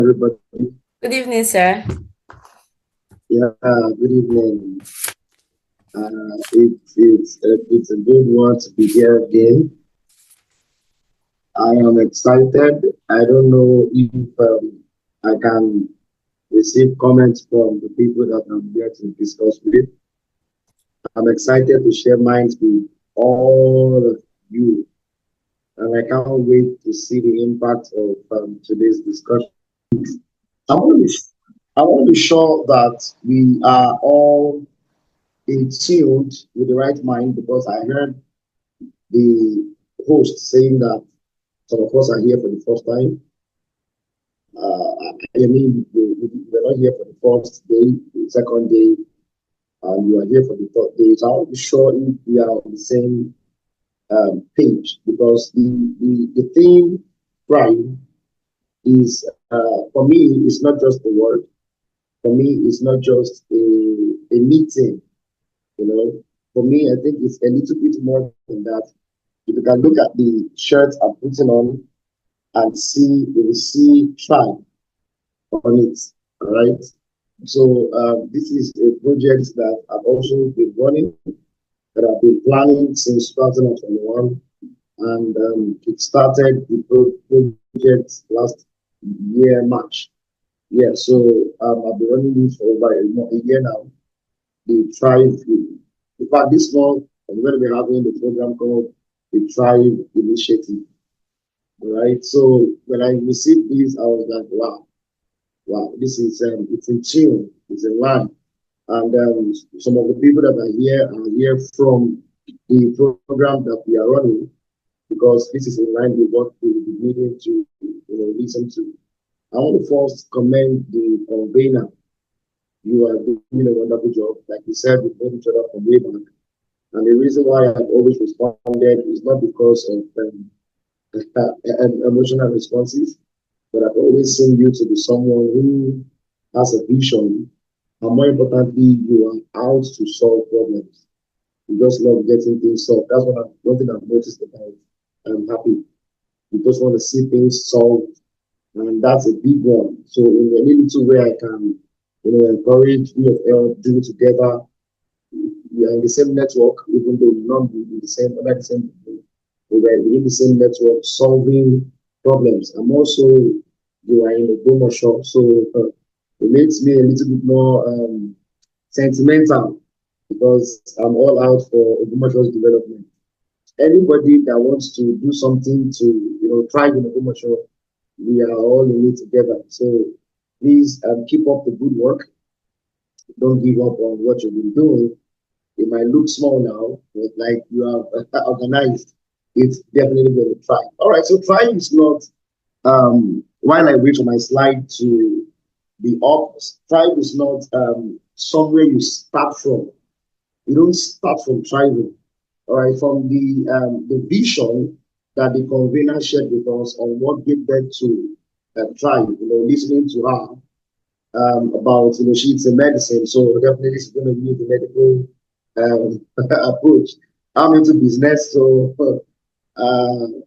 everybody. Good evening, sir. Yeah, good evening. It's a good one to be here again. I am excited. I don't know if I can receive comments from the people that I'm here to discuss with. I'm excited to share minds with all of you, and I can't wait to see the impact of today's discussion. I want to, I want to be sure that we are all in tuned with the right mind because I heard the host saying that some of us are here for the first time. I mean, we're not here for the first day, the second day, and you are here for the third day. So I want to be sure if we are on the same page because the theme, pride, is for me, it's not just the word. For me, it's not just a meeting, you know. For me, I think it's a little bit more than that. If you can look at the shirt I'm putting on and see, you will see tribe on it. All right. So this is a project that I've also been running, that I've been planning since 2021, and it started the project last year March. Yeah. So I've been running this for over a year now. The tribe, in fact, this month I'm going to be having the program called the Tribe Initiative. Right. So when I received this, I was like, wow, wow, this is it's in tune, it's in line. And some of the people that are here from the program that we are running because this is in line with what we will be needing to listen to. I want to first commend the convener. You are doing a wonderful job. Like you said, we know each other from way back. And the reason why I've always responded is not because of emotional responses, but I've always seen you to be someone who has a vision, and more importantly, you are out to solve problems. You just love getting things solved. That's one thing I've noticed about. I'm happy. You just want to see things solved, and that's a big one. So in any little way I can, encourage you of help, do it together. We are in the same network, even though we not be in the same under the same people. We were within the same network, solving problems. I'm also you are in the Boomer shop, so it makes me a little bit more sentimental because I'm all out for Ogumasho's development. Anybody that wants to do something to thrive in Ogumasho, we are all in it together. So please keep up the good work. Don't give up on what you've been doing. It might look small now, but like you have organized, it's definitely going to try. All right, so try is not while I wait for my slide to be up, tribe is not somewhere you start from. You don't start from tribal. All right, from the vision that the convener shared with us on what gave birth to tribe, listening to her about, she's a medicine, so definitely she's going to use the medical approach. I'm into business, so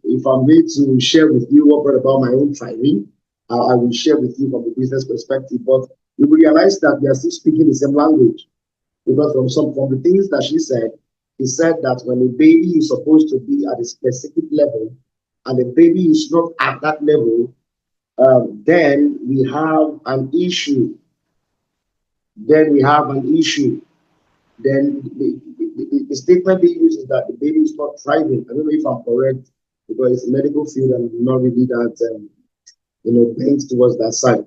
if I'm going to share with you what brought about my own thriving, I will share with you from the business perspective. But you will realize that we are still speaking the same language because from the things that she said that when a baby is supposed to be at a specific level and the baby is not at that level, then we have an issue. Then we have an issue. Then the statement they use is that the baby is not thriving. I don't know if I'm correct because it's a medical field and I'm not really that bent towards that side.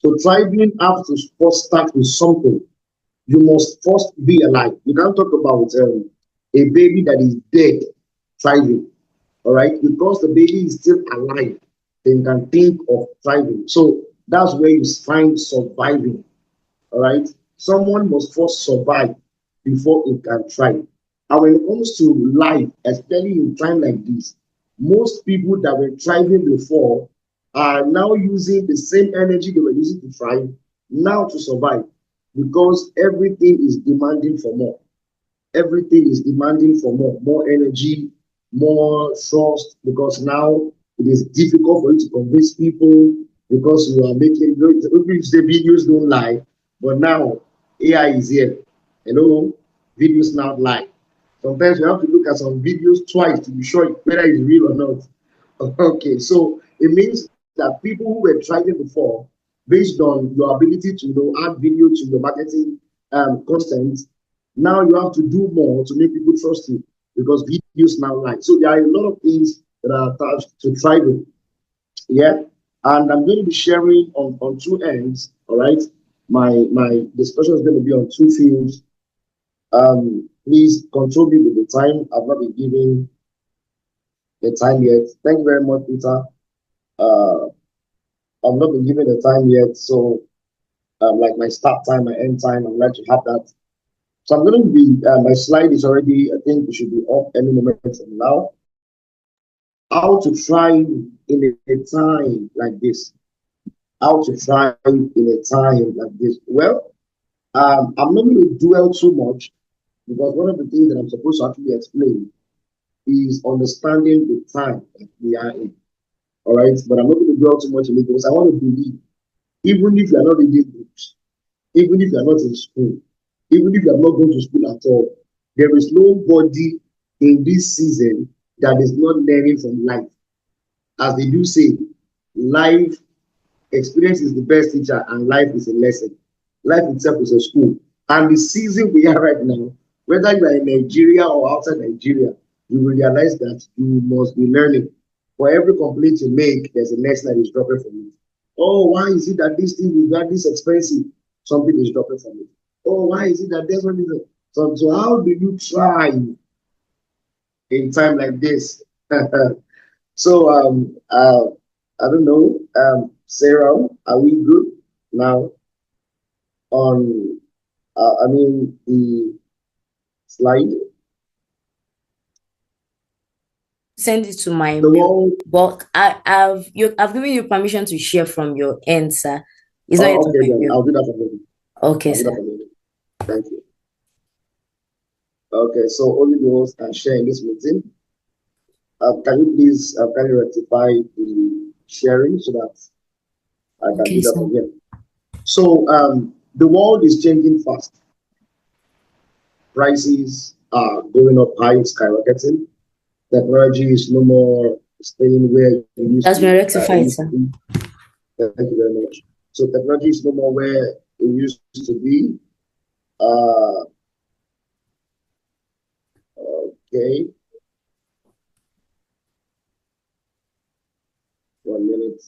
So thriving has to first start with something. You must first be alive. You can't talk about a baby that is dead thriving, all right? Because the baby is still alive, then you can think of thriving. So that's where you find surviving, all right? Someone must first survive before it can thrive. And when it comes to life, especially in time like this, most people that were thriving before are now using the same energy they were using to thrive now to survive because everything is demanding for more. Everything is demanding for more energy, more trust, because now it is difficult for you to convince people. because you are making the videos don't lie, but now AI is here. Videos now lie. Sometimes you have to look at some videos twice to be sure whether it's real or not. Okay, so it means that people who were trying it before, based on your ability to add video to your marketing content, now you have to do more to make people trust you because videos now lie. So there are a lot of things that are attached to thriving. Yeah, and I'm going to be sharing on two ends. All right, my discussion is going to be on two fields. Please control me with the time. I've not been giving the time yet. Thank you very much, Peter. Uh, I've not been given the time yet, so like my start time, my end time, I'd like to have that. So I'm going to be. My slide is already. I think it should be up any moment from now. How to thrive in a time like this? How to thrive in a time like this? Well, I'm not going to dwell too much because one of the things that I'm supposed to actually explain is understanding the time that we are in. All right, but I'm not going to dwell too much in it because I want to believe, even if you are not reading books, even if you are not in school, even if you are not going to school at all, there is nobody in this season that is not learning from life. As they do say, life experience is the best teacher and life is a lesson. Life itself is a school. And the season we are right now, whether you are in Nigeria or outside Nigeria, you will realize that you must be learning. For every complaint you make, there's a lesson that is dropping from it. Oh, why is it that this thing is that this expensive? Something is dropping from it. Oh, why is it that there's one is so how do you try in time like this? So I don't know. Sarah, are we good now on I mean the slide? Send it to my The mail. wall. But I've given you permission to share from your end, sir. It's not yet Oh, on okay, my then mail. I'll do that for you. Okay, I'll do that sir. for you. Thank you. Okay, so only those can share in this meeting. Can you please can you rectify the sharing so that I can Okay, do that sir. for you? So the world is changing fast. Prices are going up high, skyrocketing. Technology is no more staying where it used That's to been it rectified, used to sir. be. Thank you very much. So technology is no more where it used to be. Uh, okay, 1 minute.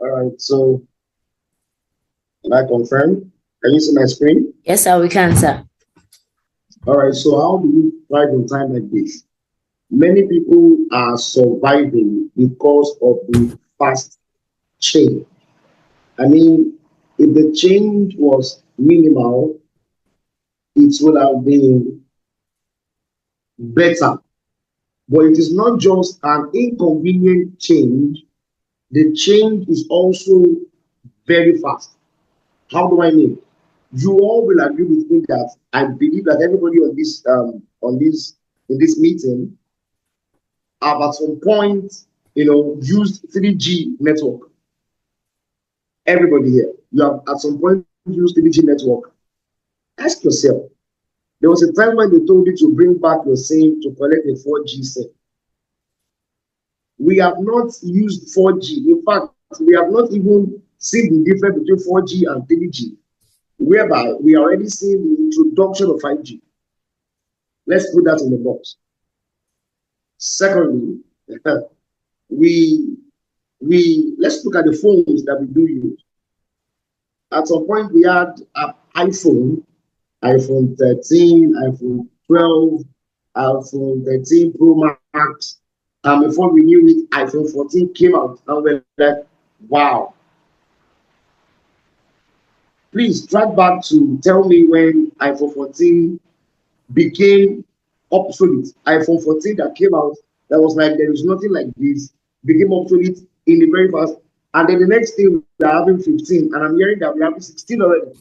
All right. So can I confirm? Can you see my screen? Yes, sir, we can, sir. All right. So how do you thrive in time like this? Many people are surviving because of the fast change. I mean, if the change was minimal, it would have been better. But it is not just an inconvenient change, the change is also very fast. How do I mean? You all will agree with me that I believe that everybody on this in this meeting have at some point, used 3G network. Everybody here, you have at some point used 3G network. Ask yourself, there was a time when they told you to bring back your SIM to collect a 4G SIM. We have not used 4G. In fact, we have not even seen the difference between 4G and 3G, whereby we are already seeing the introduction of 5G. Let's put that in the box. Secondly, we we let's look at the phones that we do use. At some point, we had an iPhone iPhone 13, iPhone 12, iPhone 13 Pro Max. Before we knew it, iPhone 14 came out, and we're like, wow. Please track back to tell me when iPhone 14 became obsolete. iPhone 14 that came out, that was like there is nothing like this, became obsolete in the very fast. And then the next day we are having 15, and I'm hearing that we are having 16 already.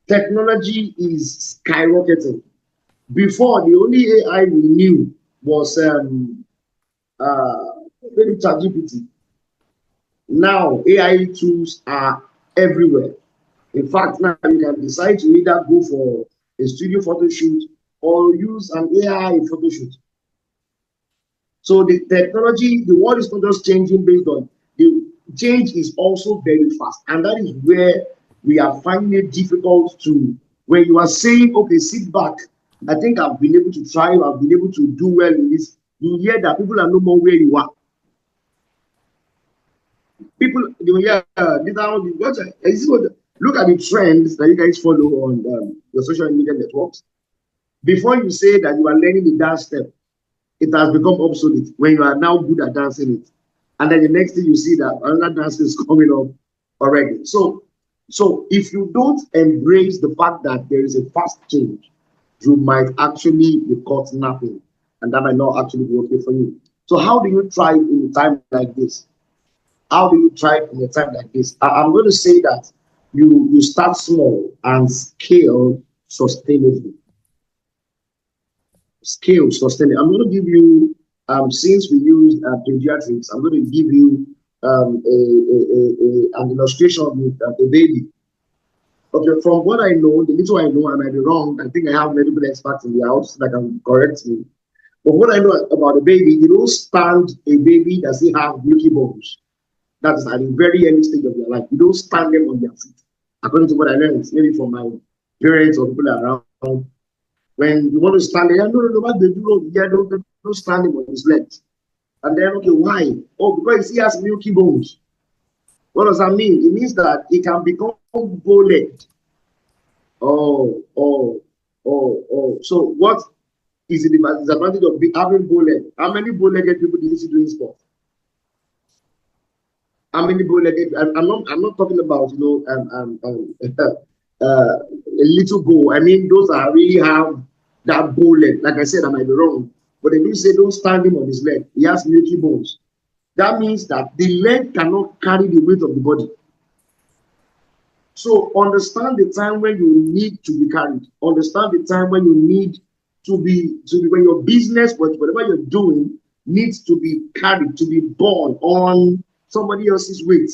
Technology is skyrocketing. Before, the only AI we knew was uh, maybe ChatGPT. Now AI tools are everywhere. In fact, now you can decide to either go for a studio photo shoot or use an AI photo shoot. So the technology, the world is not just changing based on the change is also very fast, and that is where we are finding it difficult to. When you are saying, "Okay, sit back," I think I've been able to thrive. I've been able to do well in this. You hear that people are no more where you are. People, you hear look at the trends that you guys follow on your social media networks. Before you say that you are learning the dance step, it has become obsolete when you are now good at dancing it. And then the next thing you see that another dance is coming up already. So if you don't embrace the fact that there is a fast change, you might actually be caught napping, and that might not actually be okay for you. So how do you thrive in a time like this? How do you thrive in a time like this? I'm going to say that you start small and scale sustainably. Scale sustainably. I'm going to give you, since we use pediatrics, I'm going to give you an illustration with a baby. Okay, from what I know, the little I know, I might be wrong. I think I have medical experts in the house that can correct me. But what I know about a baby, you don't stand a baby that still have milky bones. That is at a very early stage of their life. You don't stand them on their feet. According to what I learned, maybe from my parents or people around, when you want to stand there, no, no, no, what they do, yeah, don't stand him on his legs. And then, okay, why? Oh, because he has milky bones. What does that mean? It means that he can become bow-legged. Oh, oh, oh. So what is the disadvantage of having bow-legged? How many bow-legged people do you see doing sport? How many bow-legged? I'm not talking about a little bow. I mean those that really have that bow leg. Like I said, I might be wrong, but they do say don't stand him on his leg. He has milky bones. That means that the leg cannot carry the weight of the body. So understand the time when you need to be carried. Understand the time when you need to be when your business, whatever you're doing, needs to be carried, to be borne on somebody else's weight.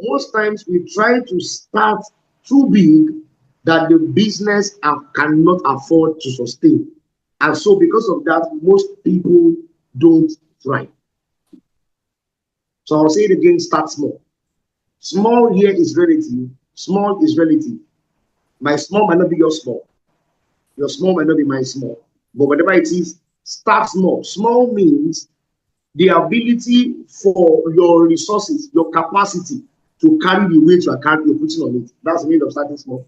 Most times we try to start too big that the business cannot afford to sustain. And so because of that, most people don't thrive. So I'll say it again, start small. Small here is relative. Small is relative. My small might not be your small. Your small might not be my small. But whatever it is, start small. Small means the ability for your resources, your capacity to carry the weight you're putting on it. That's the meaning of starting small.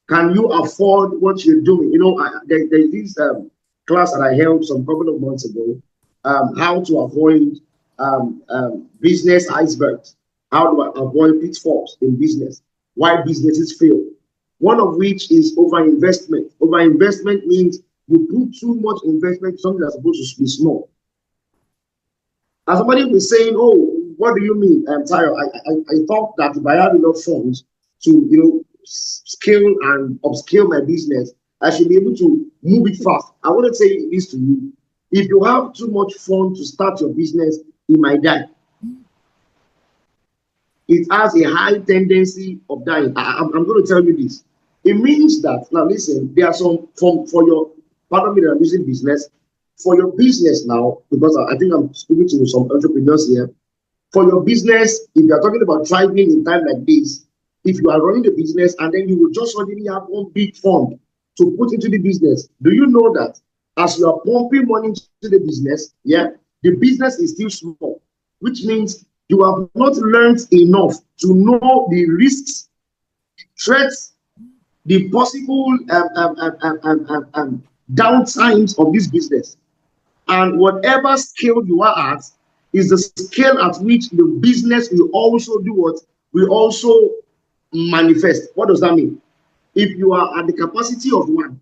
Can you afford what you're doing? There's this class that I held some couple of months ago, how to avoid business icebergs, how to avoid pitfalls in business, why businesses fail. One of which is overinvestment. Overinvestment means you put too much investment in something that's supposed to be small. And somebody was saying, "Oh, what do you mean? I'm tired. I thought that if I had enough funds to, scale and upscale my business, I should be able to move it fast." I want to say this to you: if you have too much fun to start your business, it might die. It has a high tendency of dying. I'm going to tell you this. It means that now listen, there are some for your pardon me that I'm using business for your business now because I think I'm speaking to some entrepreneurs here. For your business, if you are talking about thriving in time like this, if you are running the business and then you will just suddenly have one big fund to put into the business, do you know that as you are pumping money into the business, yeah, the business is still small, which means you have not learned enough to know the risks threats, the possible downtimes of this business. And whatever scale you are at is the scale at which the business will also do what? Will also manifest. What does that mean? If you are at the capacity of one,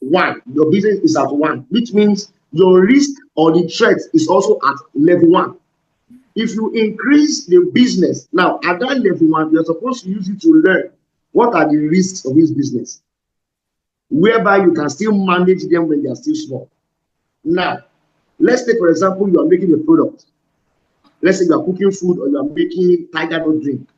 your business is at one, which means your risk or the threat is also at level one. If you increase the business, now at that level one, you're supposed to use it to learn what are the risks of this business, whereby you can still manage them when they are still small. Now, let's say, for example, you are making a product. Let's say you are cooking food or you are making tiger nut drink,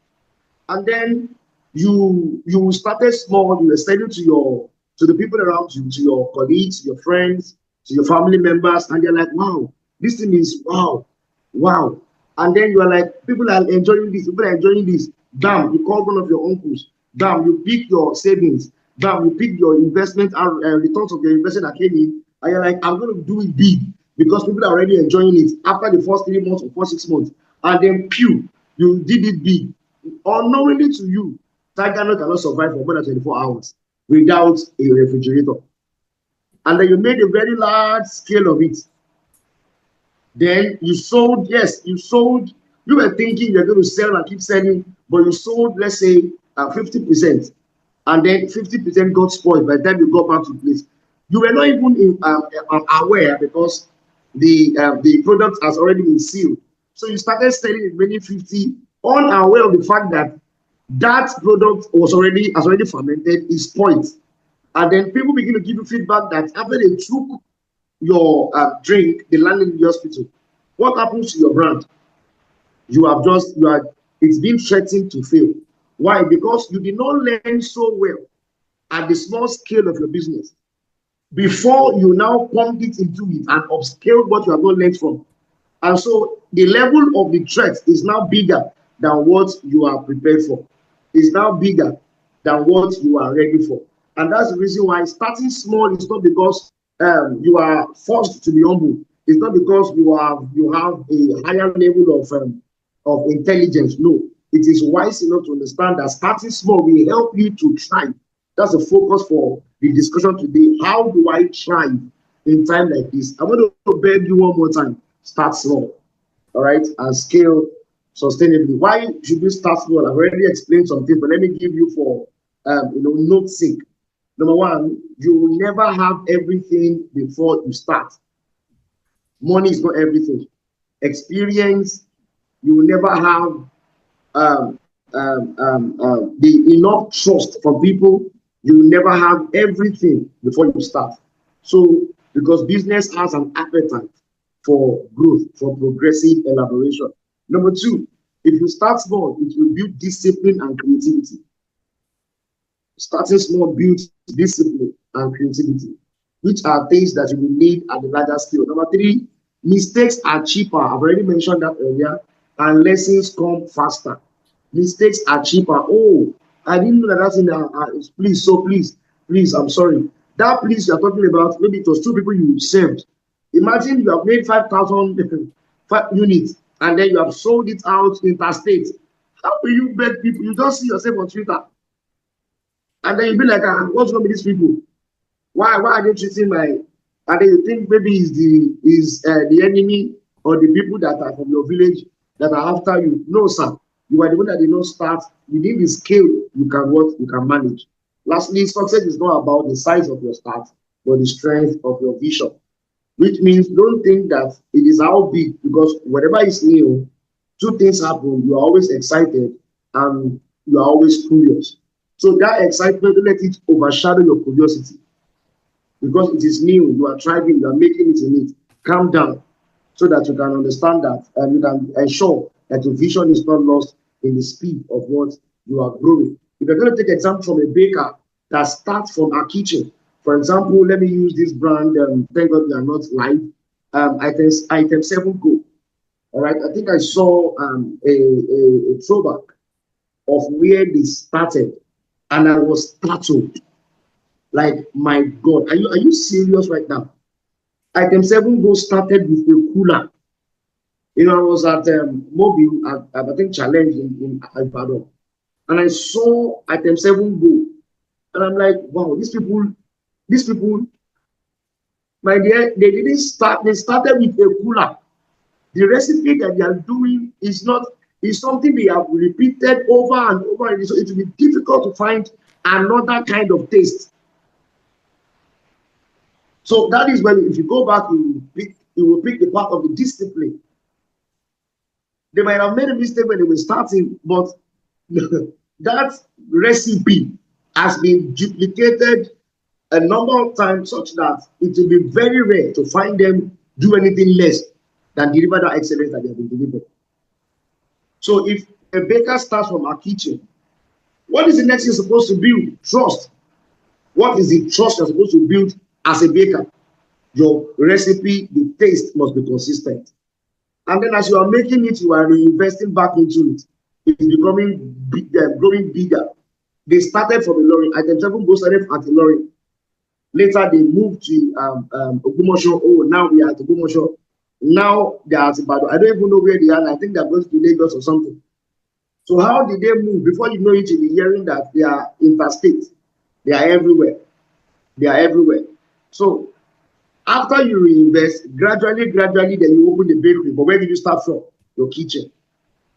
and then you started small. You were selling to the people around you, to your colleagues, your friends, to your family members, and they're like, "Wow, this thing is wow, wow." And then you are like, "People are enjoying this. People are enjoying this." Damn, you call one of your uncles. Damn, you pick your savings. Damn, you pick your investment and returns of your investment that came in, and you're like, "I'm going to do it big because people are already enjoying it after the first 3 months or first 6 months." And then, pew, you did it big. Unknowingly to you, tiger nut cannot survive for more than 24 hours without a refrigerator. And then you made a very large scale of it. Then you sold, yes, you sold, you were thinking you're going to sell and keep selling, but you sold, let's say, 50%. And then 50% got spoiled by the time you got back to place. You were not even aware because the product has already been sealed. So you started selling the remaining 50, unaware of the fact that that product has already fermented, is spoiled. And then people begin to give you feedback that after they took your drink, they landed in the hospital. What happens to your brand? It's been threatened to fail. Why? Because you did not learn so well at the small scale of your business before you now pumped it into it and upscaled what you have not learned from. And so the level of the threat is now bigger than what you are prepared for. Is now bigger than what you are ready for. And that's the reason why starting small is not because you are forced to be humble. It's not because you have a higher level of intelligence. No, it is wise enough to understand that starting small will help you to thrive. That's the focus for the discussion today. How do I thrive in time like this? I want to beg you one more time. Start small, all right, and scale sustainably. Why should you start small? I've already explained something, but let me give you for note sake. Number one, you will never have everything before you start. Money is not everything. Experience, you will never have the enough trust from people. You will never have everything before you start. So, because business has an appetite for growth, for progressive elaboration. Number two, if you start small, it will build discipline and creativity. Starting small builds discipline and creativity, which are things that you will need at the larger scale. Number three, mistakes are cheaper. I've already mentioned that earlier, and lessons come faster. Mistakes are cheaper. Oh, I didn't know that that's in the please, I'm sorry. That please you're talking about, maybe it was two people you served. Imagine you have made 5,000 units and then you have sold it out interstate. How will you beg people? You just see yourself on Twitter. And then you'll be like, what's wrong with these people? Why are they treating my? And then you think maybe the enemy or the people that are from your village that are after you. No, sir. You are the one that did not start within the scale you can manage. Lastly, success is not about the size of your start, but the strength of your vision. Which means don't think that it is how big, because whatever is new, two things happen. You are always excited and you are always curious. So that excitement, don't let it overshadow your curiosity. Because it is new, you are trying, you are making it in it. Calm down so that you can understand that and you can ensure that your vision is not lost in the speed of what you are growing. If you're going to take example from a baker that starts from a kitchen, for example, let me use this brand, thank God we are not live, item 7 Go. All right, I think I saw a throwback of where they started, and I was startled. Like, my God, are you serious right now? Item 7 Go started with a cooler. I was at Mobile, I think Challenge in Ibadan. and I saw item 7 go. And I'm like, wow, these people, my dear, they didn't start, they started with a cooler. The recipe that they are doing is not, is something they have repeated over and over again. So it will be difficult to find another kind of taste. So that is when, if you go back, you will pick the part of the discipline. They might have made a mistake when they were starting, but that recipe has been duplicated a number of times such that it will be very rare to find them do anything less than deliver that excellence that they have been delivering. So if a baker starts from our kitchen, what is the next thing supposed to build? Trust. What is the trust you're supposed to build as a baker? Your recipe, the taste must be consistent. And then as you are making it, you are reinvesting back into it. It's becoming growing bigger. They started from a lorry. Item 7 go started at a lorry. Later they moved to Ogumosho. Oh, now we are at Ogumosho. Now they are at Ibadan. I don't even know where they are. I think they're going to Lagos or something. So how did they move? Before you know it, you'll be hearing that they are interstate. They are everywhere. They are everywhere. So after you reinvest, gradually, then you open the bakery. But where did you start from? Your kitchen.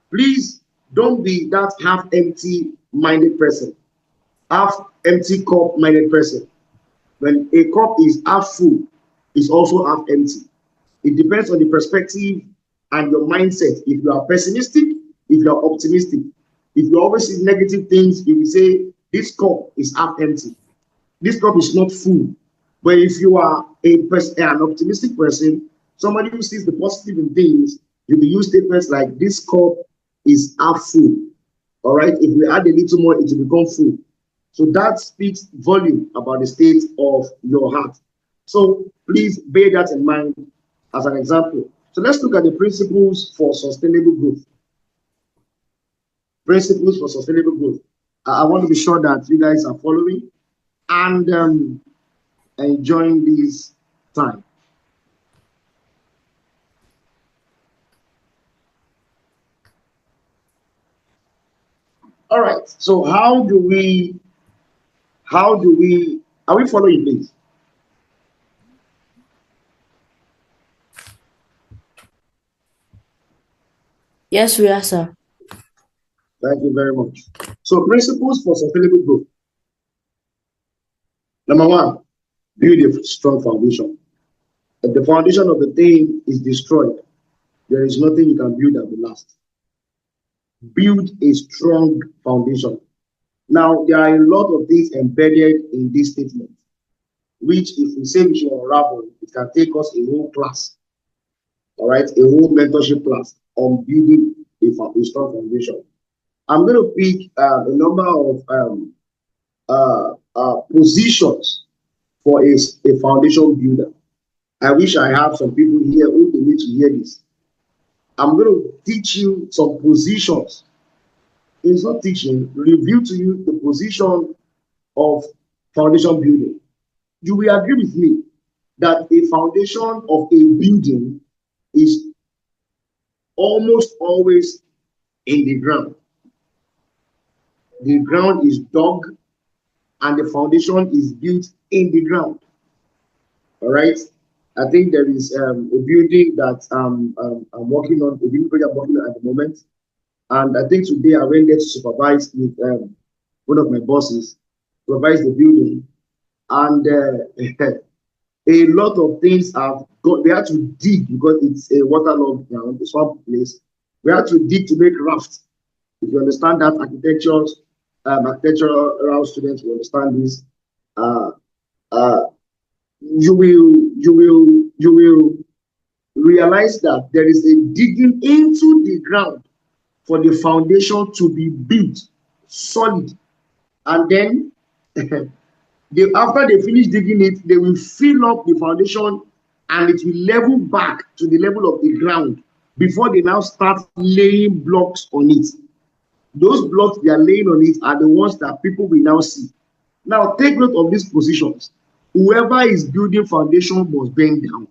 Please don't be that half empty minded person, half empty cup minded person. When a cup is half full, it's also half empty. It depends on the perspective and your mindset. If you are pessimistic, if you are optimistic, if you always see negative things, you will say, this cup is half empty. This cup is not full. But if you are an optimistic person, somebody who sees the positive in things, you will use statements like, this cup is half full. All right. If we add a little more, it will become full. So that speaks volume about the state of your heart. So please bear that in mind as an example. So let's look at the principles for sustainable growth. Principles for sustainable growth. I want to be sure that you guys are following and enjoying this time. All right. So how do we are we following, please? Yes, we are, sir. Thank you very much. So principles for sustainable growth. Number one, build a strong foundation. If the foundation of the thing is destroyed, there is nothing you can build that will last. Build a strong foundation. Now, there are a lot of things embedded in this statement, which if we say we should unravel, it can take us a whole class, all right, a whole mentorship class on building a strong foundation. I'm going to pick a number of positions for a foundation builder. I wish I have some people here who need to hear this. I'm going to teach you some positions. It's not teaching, review to you the position of foundation building. You will agree with me that a foundation of a building is almost always in the ground. The ground is dug and the foundation is built in the ground. All right. I think there is a building that I'm working on, a building project I'm working on at the moment. And I think today I went there to supervise with one of my bosses, supervise the building. And a lot of things have got, we had to dig because it's a waterlogged ground, a swamp place. We had to dig to make rafts. If you understand that, architectural students will understand this. Uh, uh, you will realize that there is a digging into the ground for the foundation to be built solid, and then after they finish digging it, they will fill up the foundation and it will level back to the level of the ground before they now start laying blocks on it. Those blocks they are laying on it are the ones that people will now see. Now take note of these positions. Whoever is building foundation must bend down.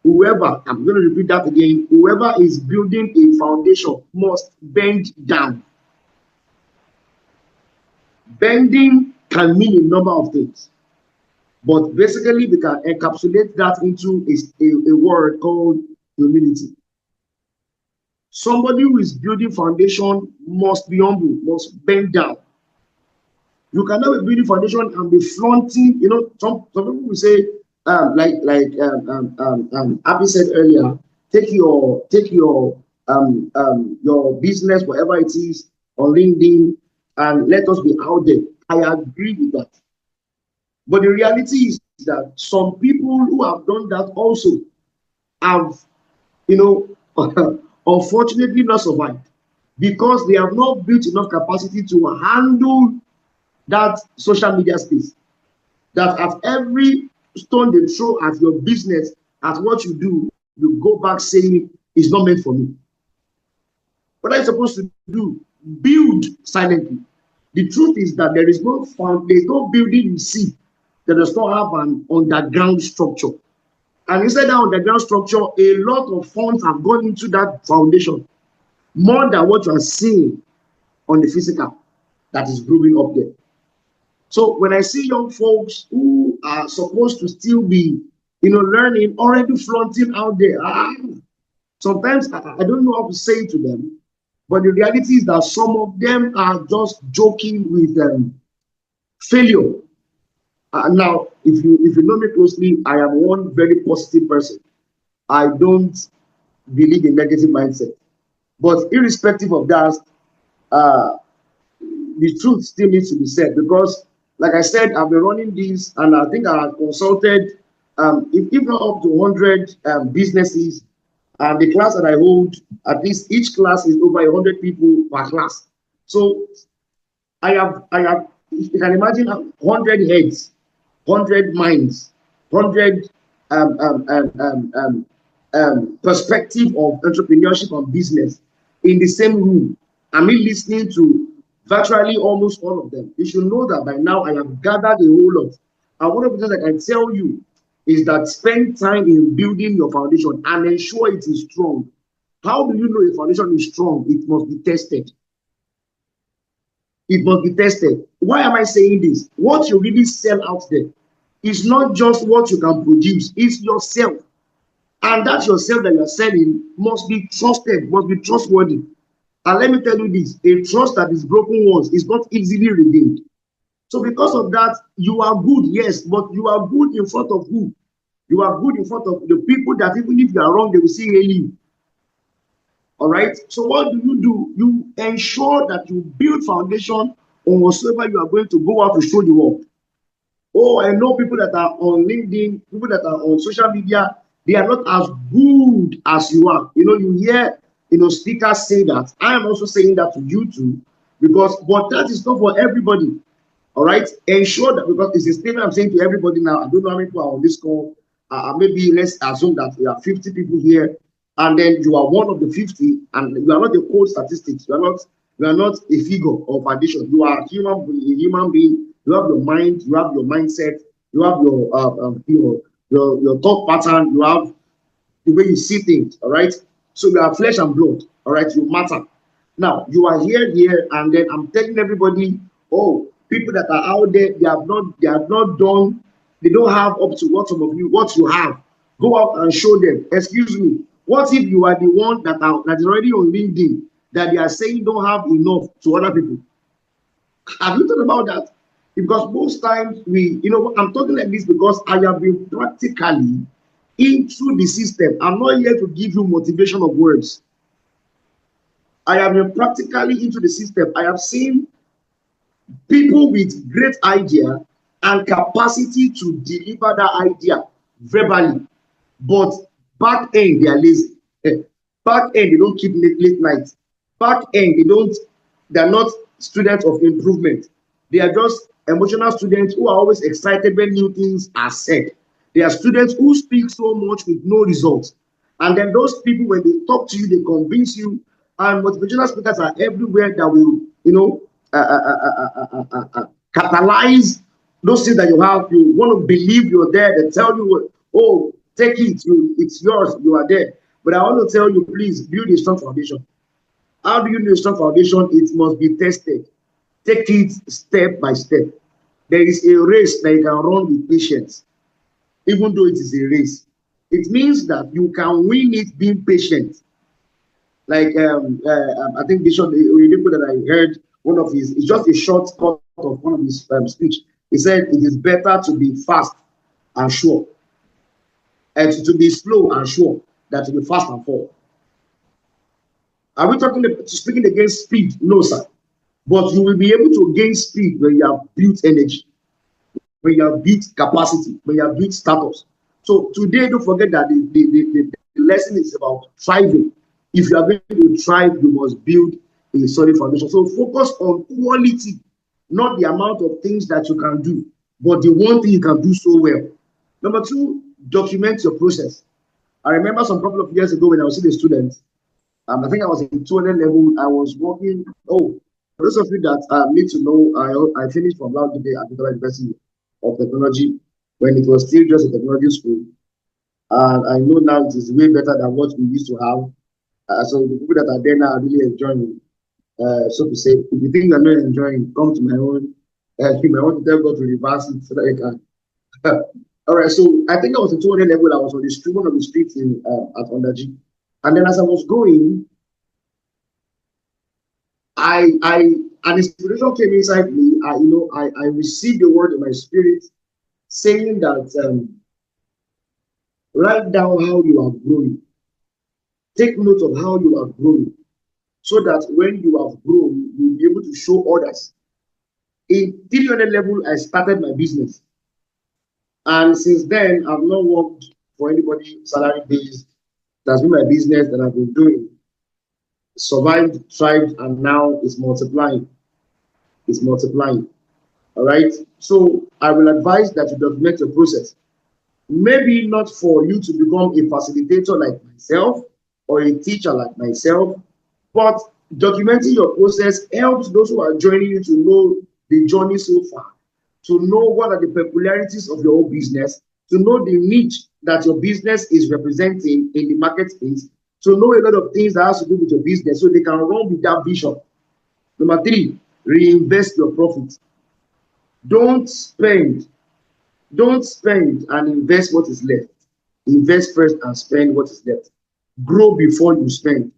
whoever, I'm going to repeat that again, whoever is building a foundation must bend down. Bending can mean a number of things, but basically we can encapsulate that into a word called humility. Somebody who is building foundation must be humble, must bend down. You cannot be building foundation and be flaunting. Some people will say, Abby said earlier, take your business, whatever it is, on LinkedIn, and let us be out there. I agree with that. But the reality is that some people who have done that also have, you know, unfortunately not survived because they have not built enough capacity to handle that social media space. That at every stone they throw at your business, at what you do, you go back saying it's not meant for me. What are you supposed to do? Build silently. The truth is that there is no building you see that does not have an underground structure. And inside that underground structure, a lot of funds have gone into that foundation, more than what you are seeing on the physical that is growing up there. So when I see young folks who are supposed to still be, learning, already flaunting out there, sometimes I don't know how to say it to them, but the reality is that some of them are just joking with failure. Now, if you know me closely, I am one very positive person. I don't believe in negative mindset. But irrespective of that, uh, the truth still needs to be said because, like I said, I've been running this, and I think I have consulted, if not up to 100 businesses, and the class that I hold, at least each class is over 100 people per class. So I have, you can imagine 100 heads, 100 minds, 100 um, um, um, um, um, perspective of entrepreneurship and business in the same room. I mean, listening to virtually almost all of them. You should know that by now I have gathered a whole lot. And one of the things I can tell you is that spend time in building your foundation and ensure it is strong. How do you know a foundation is strong? It must be tested. It must be tested. Why am I saying this? What you really sell out there is not just what you can produce, it's yourself. And that yourself that you're selling must be trusted, must be trustworthy. And let me tell you this, a trust that is broken once is not easily redeemed. So because of that, you are good, yes, but you are good in front of who? You are good in front of the people that even if you are wrong, they will see you. All right. So what do? You ensure that you build foundation on whatsoever you are going to go out to show the world. Oh, I know people that are on LinkedIn, people that are on social media, they are not as good as you are. You hear, speakers say that. I am also saying that to you too, but that is not for everybody. All right. Ensure that, because it's a statement I'm saying to everybody now. I don't know how many people are on this call. Maybe let's assume that there are 50 people here, and then you are one of the 50, and you are not a cold statistics. You are not a figure of addition. You are a human being. You have your mind. You have your mindset. You have your thought pattern. You have the way you see things. All right. So you are flesh and blood. All right. You matter. Now you are here, and then I'm telling everybody, oh, people that are out there, they have not done, they don't have up to what you have. Go out and show them. Excuse me. What if you are the one that is already on LinkedIn that they are saying don't have enough to other people? Have you thought about that? Because most times I'm talking like this because I have been practically into the system. I'm not here to give you motivation of words. I have been practically into the system. I have seen people with great idea and capacity to deliver that idea verbally, but back end they are lazy. Back end they don't keep late nights. Back end they're not students of improvement. They are just emotional students who are always excited when new things are said. They are students who speak so much with no results. And then those people, when they talk to you, they convince you. And motivational speakers are everywhere that will, catalyze those things that you have. You want to believe you're there. They tell you, oh, Take it. It's yours. You are there. But I want to tell you, please build a strong foundation. How do you build a strong foundation? It must be tested. Take it step by step. There is a race that you can run with patience, even though it is a race. It means that you can win it being patient. Like I think Bishop Oyedepo that I heard one of his, it's just a short cut of one of his speech. He said it is better to be fast and sure, and to be slow and sure than to be fast and fall. Are we talking speaking against speed? No, sir. But you will be able to gain speed when you have built energy, when you have built capacity, when you have built status. So today, don't forget that the lesson is about thriving. If you are going to thrive, you must build a solid foundation. So focus on quality, not the amount of things that you can do, but the one thing you can do so well. Number two, document your process. I remember some couple of years ago when I was still a student, I think I was in 200 level. I was working. Oh, for those of you that need to know, I finished from last day at the University of Technology when it was still just a technology school. And I know now it is way better than what we used to have. So the people that are there now are really enjoying. So to say, if you think you're not enjoying, come to my own. You might want to tell God to reverse it so that you can. All right, so I think I was in 200 level. I was on the street, one of the streets in at Ondaji. And then as I was going, I an inspiration came inside me. I received the word in my spirit saying that write down how you are growing. Take note of how you are growing, so that when you have grown, you'll be able to show others. In 300 level, I started my business, and since then, I've not worked for anybody salary based. That's been my business that I've been doing. Survived, thrived, and now it's multiplying. It's multiplying. All right. So I will advise that you document your process. Maybe not for you to become a facilitator like myself or a teacher like myself, but documenting your process helps those who are joining you to know the journey so far, to know what are the peculiarities of your own business, to know the niche that your business is representing in the market space, to know a lot of things that has to do with your business so they can run with that vision. Number three, reinvest your profits. Don't spend don't spend and invest what is left. Invest first and spend what is left. Grow before you spend.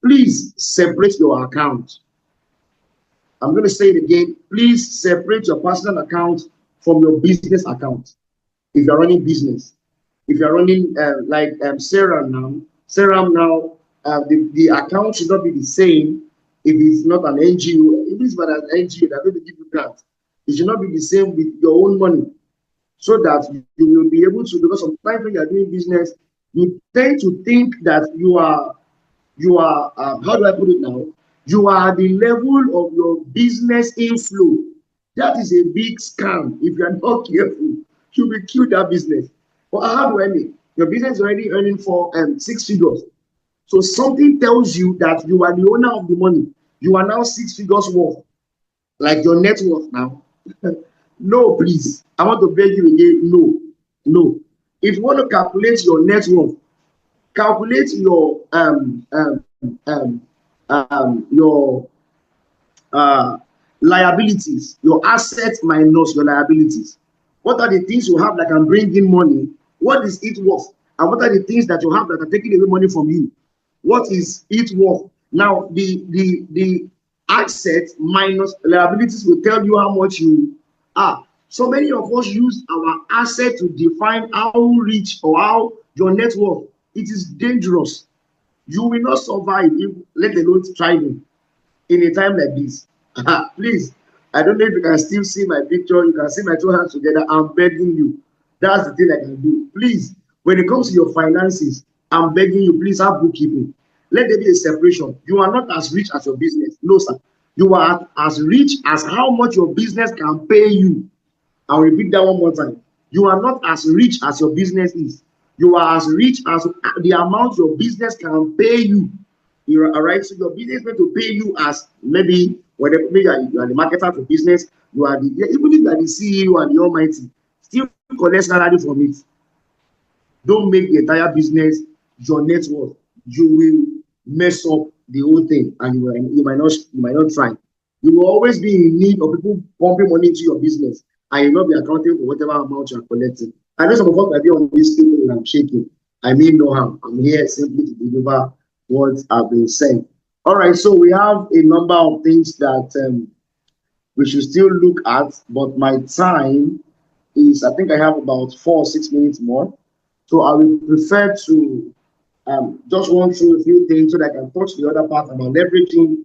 Please separate your account. I'm going to say it again. Please separate your personal account from your business account. If you're running business, if you're running like Sarah now, the account should not be the same if it's not an NGO. If it's not an NGO, they're going to give you grants. It should not be the same with your own money, so that you will be able to, because sometimes when you're doing business, you tend to think that you are how do I put it now? You are at the level of your business inflow. That is a big scam. If you are not careful, you will kill that business. But how do I mean? Your business is already earning for six figures. So something tells you that you are the owner of the money. You are now six figures worth, like your net worth now. No, please. I want to beg you again. No, no. If you want to calculate your net worth, calculate your uh, liabilities, your assets minus your liabilities. What are the things you have that can bring in money? What is it worth? And what are the things that you have that are taking away money from you? What is it worth? Now, the assets minus liabilities will tell you how much you are. So many of us use our asset to define how rich or how your net worth. It is dangerous. You will not survive, if, let alone thriving in a time like this. Please, I don't know if you can still see my picture. You can see my two hands together. I'm begging you. That's the thing I can do. Please, when it comes to your finances, I'm begging you, please have bookkeeping. Let there be a separation. You are not as rich as your business. No, sir. You are as rich as how much your business can pay you. I'll repeat that one more time. You are not as rich as your business is. You are as rich as the amount your business can pay you. You're all right. So your business is going to pay you as maybe whatever. Maybe you are the marketer for business. You are the, even if you are the CEO and the Almighty, still collect salary from it. Don't make the entire business your net worth. You will mess up the whole thing, and you might not try. You will always be in need of people pumping money into your business, and you will not be accountable for whatever amount you are collecting. I know some of us might be on this table and I'm shaking. I mean no harm. I'm here simply to deliver what I've been saying. All right, so we have a number of things that we should still look at, but my time is, I think I have about 4 or 6 minutes more. So I will prefer to just run through a few things so that I can touch the other part about leveraging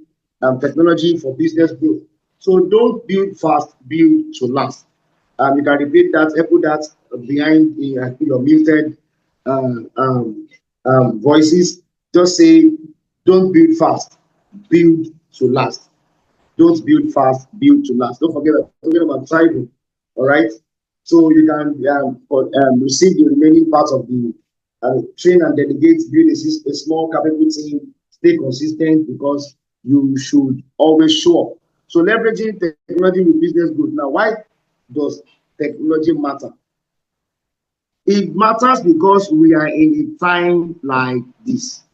technology for business growth. So don't build fast, build to last. You can repeat that, echo that behind your muted uh, um, voices. Just say, don't build fast, build to last. Don't build fast, build to last. Don't forget, we're talking about tithing. All right. So you can receive the remaining parts of the train and delegate, build a small capable team, stay consistent because you should always show up. So leveraging technology with business growth. Now, why does technology matter? It matters because we are in a time like this.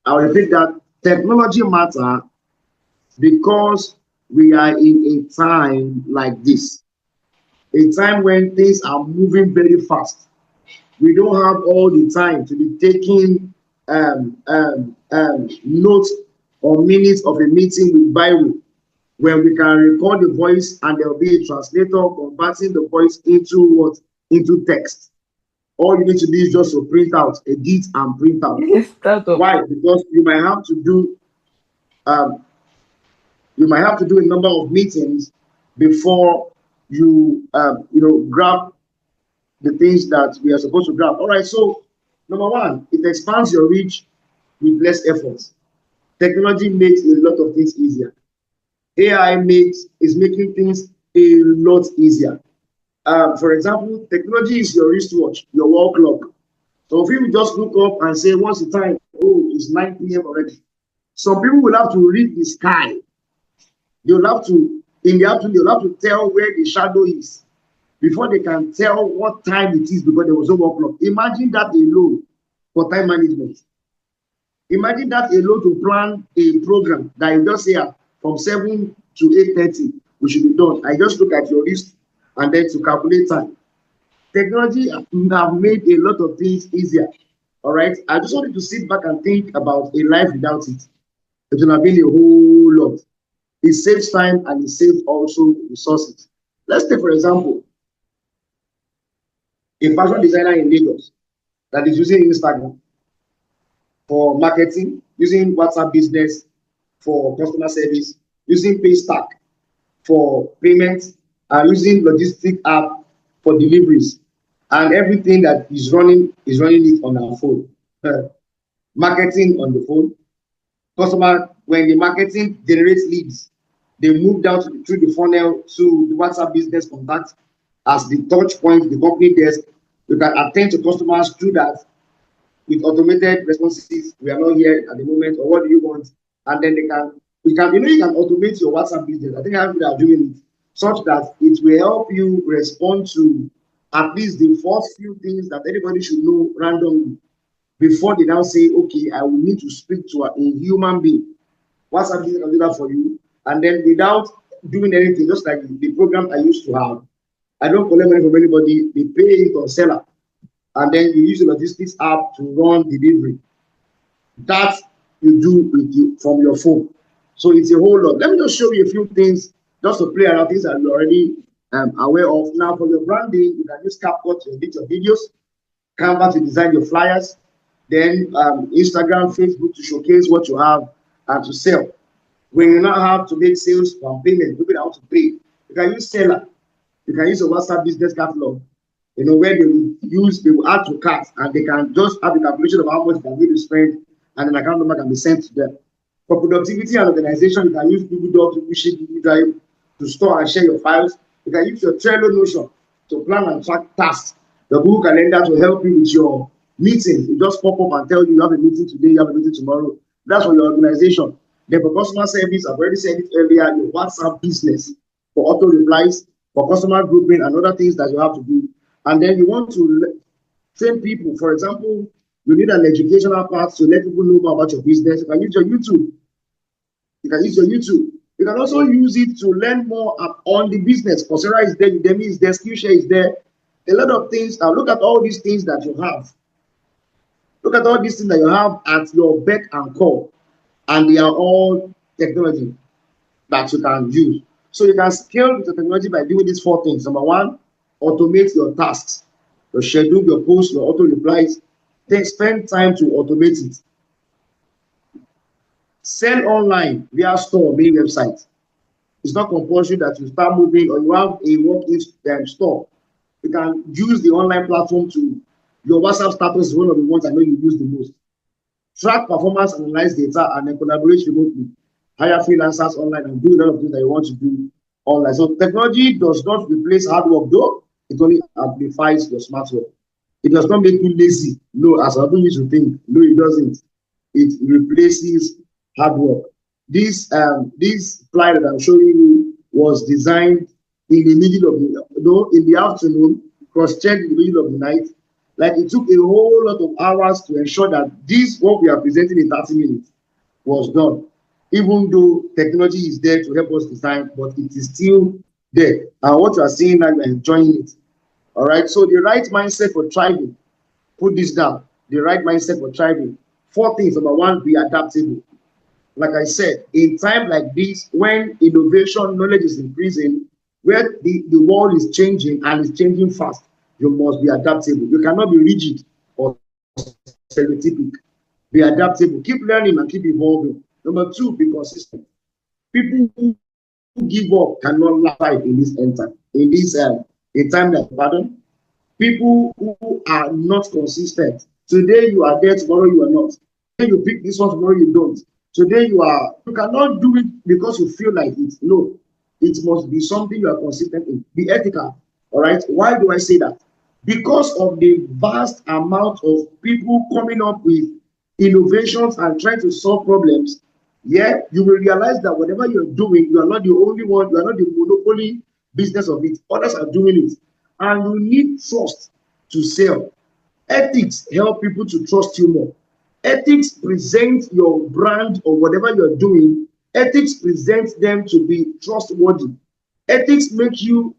I'll repeat that. Technology matter because we are in a time like this, a time when things are moving very fast. We don't have all the time to be taking notes or minutes of a meeting with Bible, when we can record the voice and there will be a translator converting the voice into what? Into text. All you need to do is just to print out, edit and print out. Start up. Why? Because um, you might have to do a number of meetings before you grab the things that we are supposed to grab. All right, so number one, it expands your reach with less effort. Technology makes a lot of things easier. AI is making things a lot easier. For example, technology is your wristwatch, your wall clock. So if you just look up and say, what's the time? Oh, it's 9 p.m. already. Some people will have to read the sky. They'll have to, in the afternoon, they'll have to tell where the shadow is before they can tell what time it is because there was no wall clock. Imagine that alone for time management. Imagine that alone to plan a program that you just say from 7 to 8:30, we should be done. I just look at your list and then to calculate time. Technology have made a lot of things easier. All right. I just wanted to sit back and think about a life without it. It would have been a whole lot. It saves time and it saves also resources. Let's take, for example, a fashion designer in Lagos that is using Instagram for marketing, using WhatsApp business for customer service, using Paystack for payments, and using logistic app for deliveries. And everything that is running it on our phone. Marketing on the phone. Customer, when the marketing generates leads, they move down through the funnel to the WhatsApp business contact as the touch point, the company desk. You can attend to customers through that with automated responses. We are not here at the moment, or what do you want? And then you can automate your WhatsApp business. I think people are doing it such that it will help you respond to at least the first few things that anybody should know randomly before they now say, okay, I will need to speak to a human being. WhatsApp business can do that for you. And then without doing anything, just like the program I used to have, I don't collect money from anybody. They pay it on seller, and then you use the logistics app to run delivery. That you do with you from your phone. So it's a whole lot. Let me just show you a few things just to play around, things that you're already aware of. Now, for your branding, you can use CapCut to edit your videos, Canva to design your flyers, then Instagram, Facebook to showcase what you have and to sell. When you now have to make sales from payment, people that want to pay, you can use seller. You can use a WhatsApp business catalog, where they will add to cart and they can just have a calculation of how much they are going to spend and an account number can be sent to them. For productivity and organization, you can use Google Docs, Google Sheet, Google Drive to store and share your files. You can use your Trello Notion to plan and track tasks. The Google Calendar to help you with your meetings. You just pop up and tell you have a meeting today, you have a meeting tomorrow. That's for your organization. Then for customer service, I've already said it earlier, your WhatsApp business for auto replies, for customer grouping and other things that you have to do. And then you want to train people. For example, you need an educational part to let people know more about your business. You can use your YouTube. You can use your YouTube. You can also use it to learn more on the business. Coursera is there, Udemy is there, Skillshare is there. A lot of things. Now look at all these things that you have. Look at all these things that you have at your beck and call, and they are all technology that you can use. So you can scale with the technology by doing these four things. Number one, automate your tasks, your schedule, your posts, your auto replies. Then spend time to automate it. Sell online via store, main website. It's not compulsory that you start moving or you have a walk-in store. You can use the online platform to your WhatsApp status is one of the ones I know you use the most. Track performance, analyze data, and then collaborate remotely. Hire freelancers online and do a lot of things that you want to do online. So technology does not replace hard work, though it only amplifies your smart work. It does not make you lazy. No, as I don't used to think. No, it doesn't. It replaces hard work. This slide that I'm showing you was designed in the middle of in the afternoon, cross-checked in the middle of the night. Like it took a whole lot of hours to ensure that this what we are presenting in 30 minutes was done. Even though technology is there to help us design, but it is still there. And what you are seeing now, you are enjoying it. All right. So the right mindset for thriving. Put this down. The right mindset for thriving. Four things. Number one, be adaptable. Like I said, in time like this, when innovation, knowledge is increasing, where the world is changing and it's changing fast, you must be adaptable. You cannot be rigid or stereotypic. Be adaptable. Keep learning and keep evolving. Number two, be consistent. People who give up cannot thrive in this enter in this in time like pardon. People who are not consistent. Today you are there, tomorrow you are not. Today you pick this one, tomorrow you don't. Today you cannot do it because you feel like it. No, it must be something you are consistent in. Be ethical. All right. Why do I say that? Because of the vast amount of people coming up with innovations and trying to solve problems, yeah, you will realize that whatever you're doing, you are not the only one, you are not the monopoly business of it. Others are doing it. And you need trust to sell. Ethics help people to trust you more. Ethics present your brand or whatever you're doing. Ethics presents them to be trustworthy. Ethics make you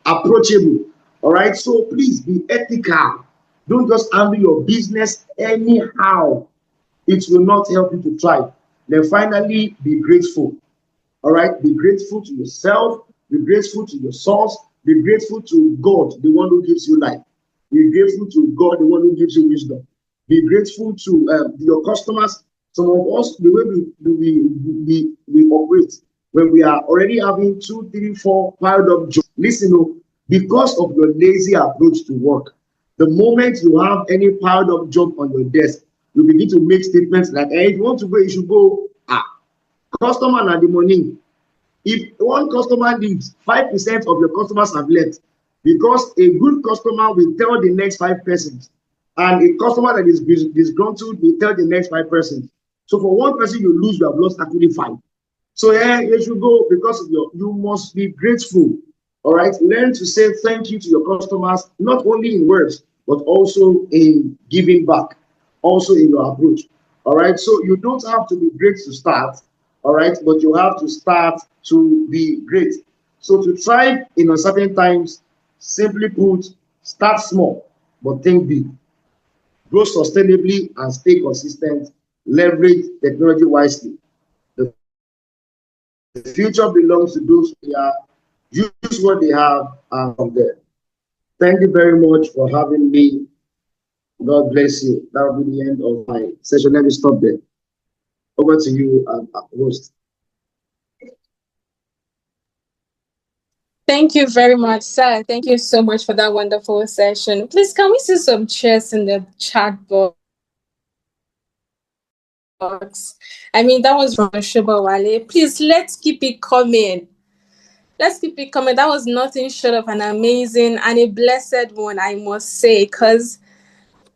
approachable. All right. So please be ethical. Don't just handle your business anyhow. It will not help you to thrive. Then finally, be grateful. All right. Be grateful to yourself. Be grateful to your source. Be grateful to God, the one who gives you life. Be grateful to God, the one who gives you wisdom. Be grateful to your customers. Some of us, the way we operate, when we are already having 2, 3, 4 piled up jobs. Listen, because of your lazy approach to work, the moment you have any piled up job on your desk, you begin to make statements like, hey, if you want to go, you should go. Customer and the money. If one customer leaves, 5% of your customers have left because a good customer will tell the next 5 persons, and a customer that is disgruntled will tell the next 5 persons. So for one person you lose, you have lost actually 5. So yeah, you should go because of you must be grateful. All right, learn to say thank you to your customers, not only in words, but also in giving back, also in your approach. All right, so you don't have to be great to start, all right, but you have to start to be great. So to thrive in uncertain times, simply put, start small, but think big. Grow sustainably and stay consistent. Leverage technology wisely. The future belongs to those who are use what they have and from there. Thank you very much for having me. God bless you. That will be the end of my session. Let me stop there. Over to you, host. Thank you very much, sir. Thank you so much for that wonderful session. Please, can we see some cheers in the chat box? I mean, that was from Sobowale. Please, let's keep it coming. Let's keep it coming. That was nothing short of an amazing and a blessed one, I must say, because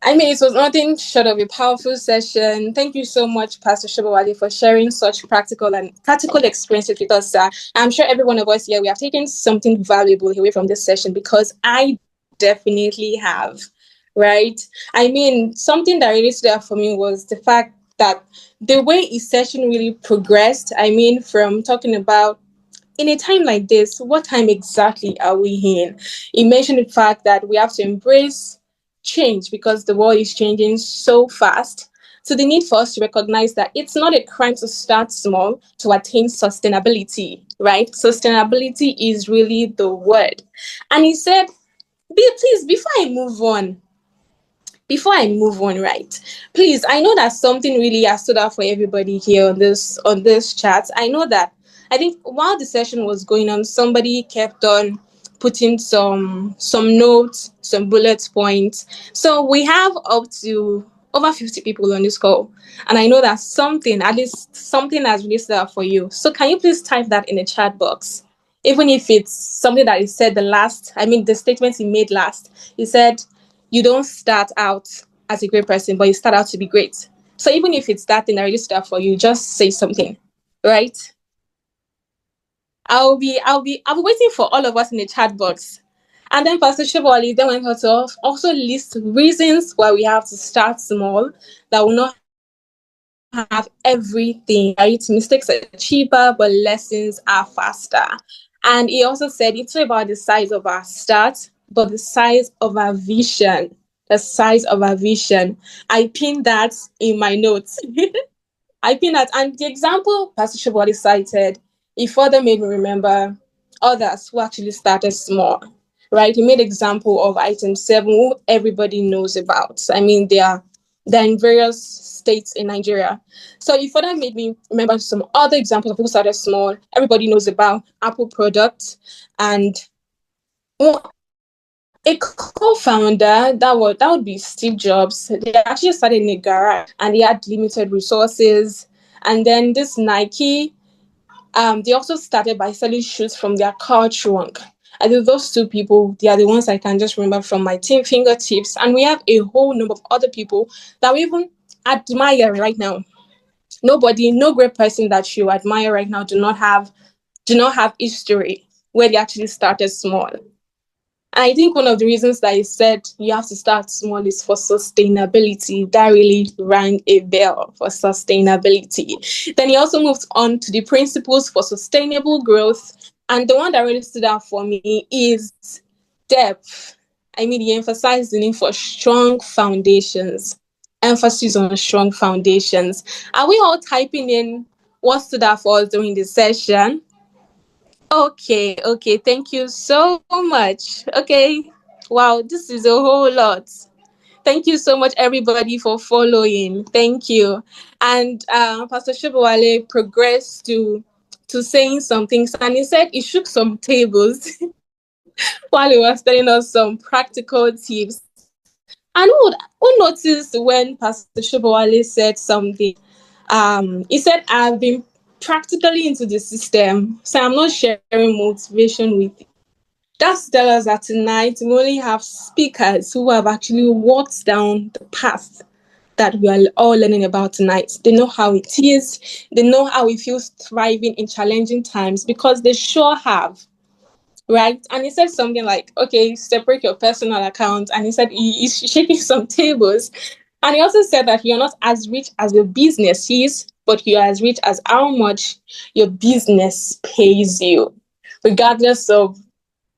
I mean, it was nothing short of a powerful session. Thank you so much, Pastor Sobowale, for sharing such practical and practical experiences with us, sir. I'm sure every one of us here, we have taken something valuable away from this session because I definitely have. right? I mean, something that really stood out for me was the fact that the way his session really progressed, I mean, from talking about in a time like this, what time exactly are we in? He mentioned the fact that we have to embrace change because the world is changing so fast. So the need for us to recognize that it's not a crime to start small to attain sustainability, right? Sustainability is really the word. And he said, Please, before I move on, right? Please, I know that something really has stood out for everybody here on this chat. I know that I think while the session was going on, somebody kept on putting some notes, some bullet points. So we have up to over 50 people on this call. And I know that something, at least something has really stood out for you. So can you please type that in the chat box? Even if it's something that he said the statement he made last. He said, you don't start out as a great person, but you start out to be great. So even if it's that thing that really stood out for you, just say something, right? I'll be waiting for all of us in the chat box. And then Pastor Shivali then went on to also list reasons why we have to start small, that will not have everything, right? Mistakes are cheaper, but lessons are faster. And he also said it's not about the size of our start, but the size of our vision. The size of our vision. I pinned that in my notes. I think that, and the example Pastor Shibodi cited, it further made me remember others who actually started small, right? He made example of item 7, who everybody knows about. I mean, they're in various states in Nigeria. So it further made me remember some other examples of people started small. Everybody knows about Apple products, and well, a co-founder that would be Steve Jobs. They actually started in a garage and they had limited resources. And then this Nike, they also started by selling shoes from their car trunk. I think those two people, they are the ones I can just remember from my team fingertips. And we have a whole number of other people that we even admire right now. Nobody, no great person that you admire right now do not have history where they actually started small. And I think one of the reasons that he said you have to start small is for sustainability. That really rang a bell for sustainability. Then he also moved on to the principles for sustainable growth. And the one that really stood out for me is depth. I mean, he emphasized the need for strong foundations. Emphasis on strong foundations. Are we all typing in what stood out for us during this session? Okay, thank you so much. Okay, wow, this is a whole lot. Thank you so much, everybody, for following. Thank you. And Pastor Shibawale progressed to saying some things, and he said he shook some tables while he was telling us some practical tips. And who noticed when Pastor Shibawale said something? He said, I've been practically into the system, so I'm not sharing motivation with you. That's tell us that tonight we only have speakers who have actually walked down the path that we are all learning about tonight. They know how it is, they know how it feels thriving in challenging times because they sure have. Right? And he said something like, okay, separate your personal account. And he said he's shaking some tables. And he also said that you're not as rich as your business is, but you're as rich as how much your business pays you, regardless of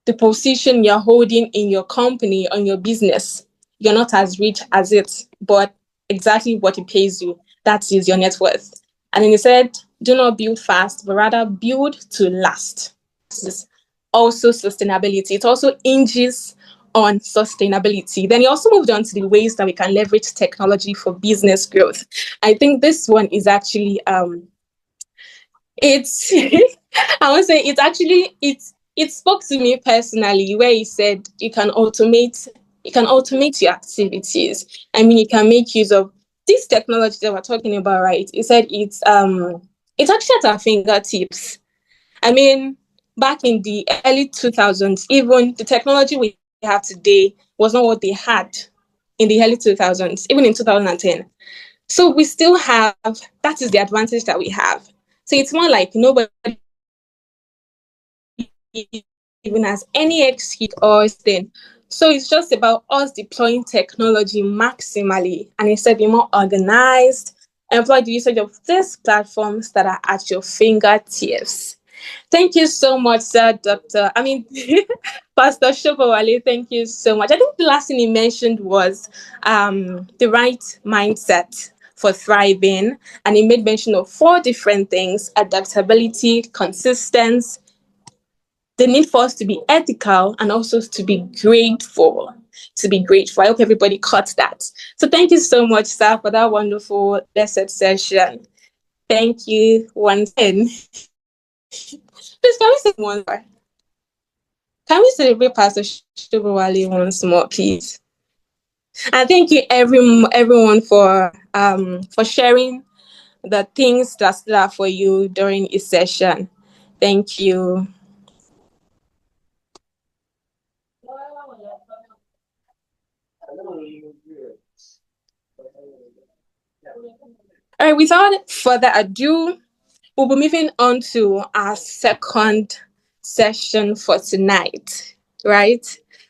the position you're holding in your company, on your business. You're not as rich as it, but exactly what it pays you. That is your net worth. And then he said, do not build fast, but rather build to last. This is also sustainability. It also hinges on sustainability. Then he also moved on to the ways that we can leverage technology for business growth. I think this one is actually it's I would say it spoke to me personally where he said you can automate your activities. I mean, you can make use of this technology that we're talking about, right? He said it's actually at our fingertips. I mean, back in the early 2000s, even the technology we have today was not what they had in the early 2000s, even in 2010. So we still have, that is the advantage that we have. So it's more like nobody even has any excuse or thing So it's just about us deploying technology maximally, and instead be more organized, employ the usage of these platforms that are at your fingertips. Thank you so much, sir, Doctor. Pastor Sobowale, thank you so much. I think the last thing he mentioned was the right mindset for thriving. And he made mention of 4 different things: adaptability, consistency, the need for us to be ethical, and also to be grateful. To be grateful. I hope everybody caught that. So thank you so much, sir, for that wonderful lesson session. Thank you once again. Please, can we say one more? Can we celebrate Pastor Shubawali once more, please? And thank you, everyone, for sharing the things that stood out for you during this session. Thank you. All right, without further ado, we'll be moving on to our second session for tonight, right?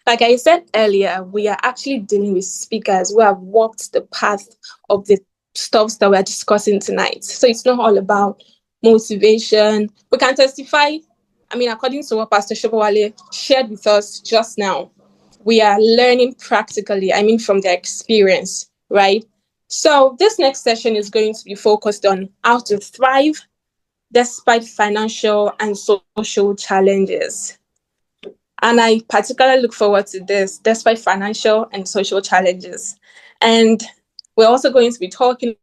Like I said earlier, we are actually dealing with speakers who have walked the path of the stuffs that we're discussing tonight. So it's not all about motivation. We can testify, according to what Pastor Shobowale shared with us just now, we are learning practically, from their experience, right? So this next session is going to be focused on how to thrive despite financial and social challenges. And I particularly look forward to this, despite financial and social challenges. And we're also going to be talking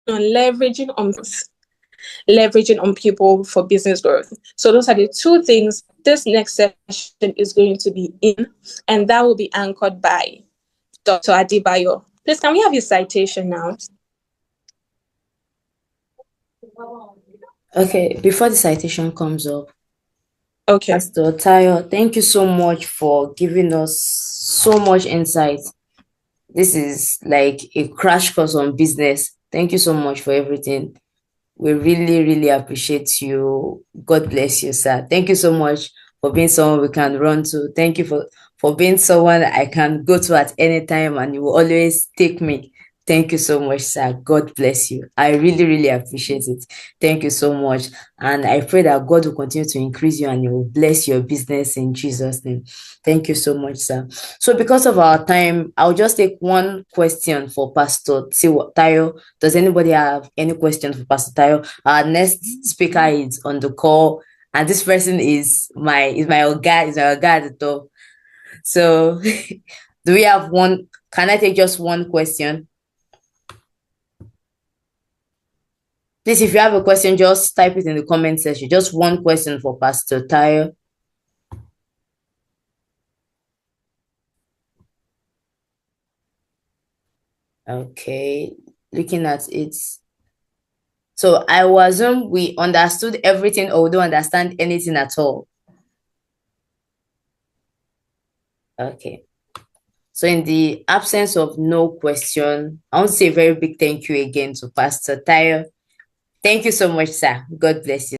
on leveraging on people for business growth. So those are the 2 things this next session is going to be in, and that will be anchored by Dr. Adebayo. Please, can we have your citation now? Okay, before the citation comes up, Okay. Pastor Tayo, thank you so much for giving us so much insight. This is like a crash course on business. Thank you so much for everything. We really, really appreciate you. God bless you, sir. Thank you so much for being someone we can run to. Thank you for being someone I can go to at any time and you will always take me. Thank you so much, sir. God bless you. I really, really appreciate it. Thank you so much. And I pray that God will continue to increase you and he will bless your business in Jesus' name. Thank you so much, sir. So because of our time, I'll just take one question for Pastor Tayo. Does anybody have any questions for Pastor Tayo? Our next speaker is on the call, and this person is my oga at the top. So do we have one? Can I take just one question? Please, if you have a question, just type it in the comment section. Just one question for Pastor Tayo. Okay, looking at it. So I will assume we understood everything or we don't understand anything at all. Okay. So in the absence of no question, I want to say a very big thank you again to Pastor Tayo. Thank you so much, sir. God bless you.